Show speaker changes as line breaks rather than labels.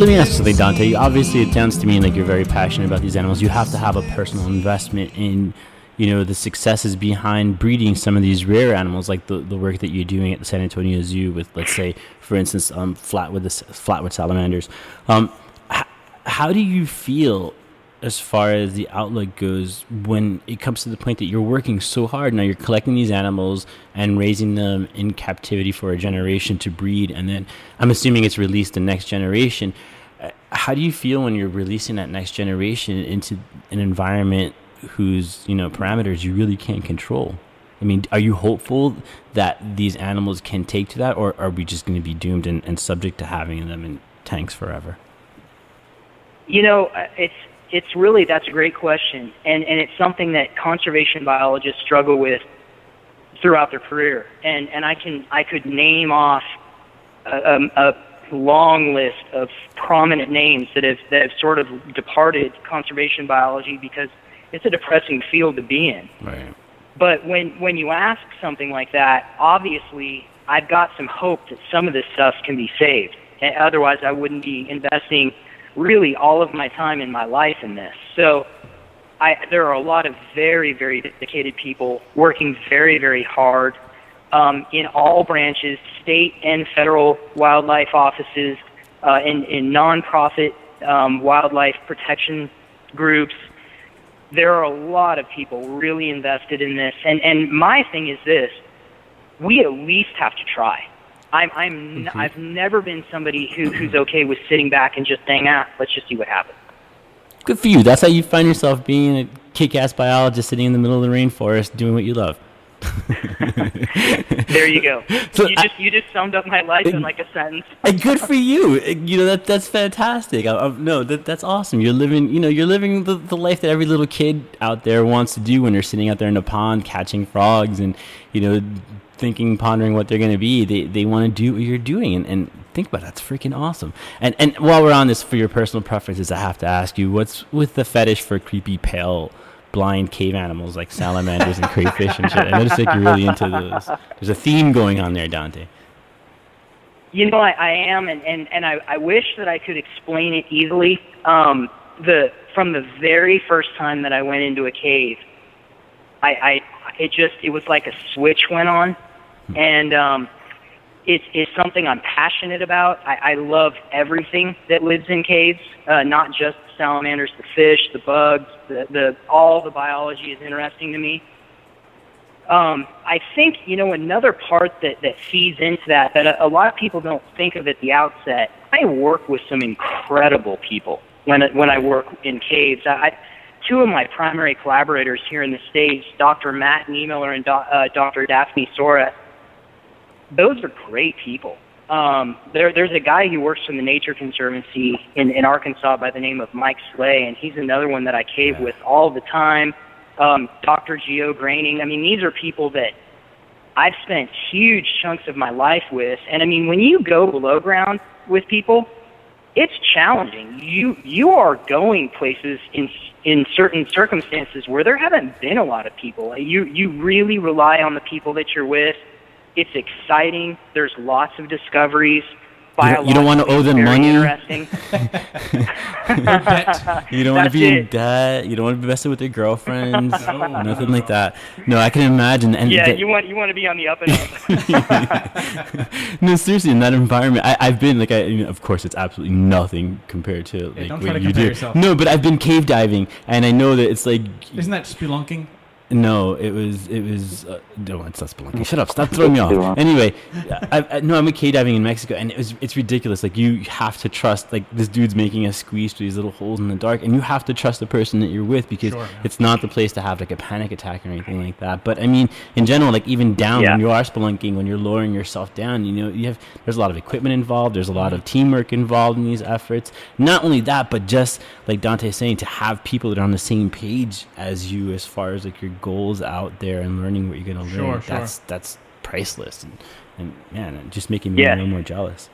let me ask something, Dante. Obviously, it sounds to me like you're very passionate about these animals. You have to have a personal investment in, the successes behind breeding some of these rare animals, like the work that you're doing at the San Antonio Zoo with, let's say, for instance, flatwood salamanders. How do you feel as far as the outlook goes when it comes to the point that you're working so hard now, you're collecting these animals and raising them in captivity for a generation to breed, and then I'm assuming it's released the next generation. How do you feel when you're releasing that next generation into an environment whose parameters you really can't control? I mean, are you hopeful that these animals can take to that, or are we just going to be doomed and subject to having them in tanks forever?
It's really, that's a great question, and it's something that conservation biologists struggle with throughout their career. And I could name off a long list of prominent names that have sort of departed conservation biology because it's a depressing field to be in.
Right.
But when you ask something like that, obviously I've got some hope that some of this stuff can be saved. Otherwise, I wouldn't be investing really all of my time in my life in this. So there are a lot of very, very dedicated people working very, very hard in all branches, state and federal wildlife offices, in nonprofit wildlife protection groups. There are a lot of people really invested in this. And my thing is this: we at least have to try. I've never been somebody who's okay with sitting back and just saying, let's just see what happens.
Good for you. That's how you find yourself being a kick-ass biologist sitting in the middle of the rainforest doing what you love.
There you go.
So
you just summed up my life in like a sentence.
Good for you. That's fantastic. No, that's awesome. You're living the life that every little kid out there wants to do when they're sitting out there in the pond catching frogs and pondering what they're going to be. They want to do what you're doing, and think about it. That's freaking awesome. And while we're on this, for your personal preferences, I have to ask you, what's with the fetish for creepy, pale, blind cave animals like salamanders and crayfish and shit? I noticed like you're really into those. There's a theme going on there, Dante.
I am, and I wish that I could explain it easily. From the very first time that I went into a cave, it was like a switch went on. And it's something I'm passionate about. I love everything that lives in caves, not just the salamanders, the fish, the bugs, all the biology is interesting to me. I think, another part that feeds into that a lot of people don't think of at the outset. I work with some incredible people when I work in caves. Two of my primary collaborators here in the States, Dr. Matt Niemiller and Dr. Daphne Sora, those are great people. There's a guy who works from the Nature Conservancy in Arkansas by the name of Mike Slay, and he's another one that I cave with all the time. Dr. Geo Graining. I mean, these are people that I've spent huge chunks of my life with. And I mean, when you go below ground with people, it's challenging. You are going places in certain circumstances where there haven't been a lot of people. You really rely on the people that you're with. It's exciting. There's lots of discoveries.
You don't want to owe them money.
Interesting.
You don't want to be in debt. You don't want to be messing with your girlfriends. Nothing like that. No, I can imagine. And
you want to be on the up and
up. No, seriously, in that environment, I've been of course, it's absolutely nothing compared to what you do.
Yourself.
No, but I've been cave diving, and I know that it's like.
Isn't that spelunking?
No, it was. No, it's not spelunking. Shut up! Stop throwing me off. Anyway, I'm a cave diving in Mexico, and it's ridiculous. Like, you have to trust. Like, this dude's making us squeeze through these little holes in the dark, and you have to trust the person that you're with because it's not the place to have like a panic attack or anything like that. But I mean, in general, like even down when you are spelunking, when you're lowering yourself down, there's a lot of equipment involved. There's a lot of teamwork involved in these efforts. Not only that, but just like Dante's saying, to have people that are on the same page as you as far as like your goals out there and learning what you're going to learn. That's priceless, and man, just making me a little more jealous.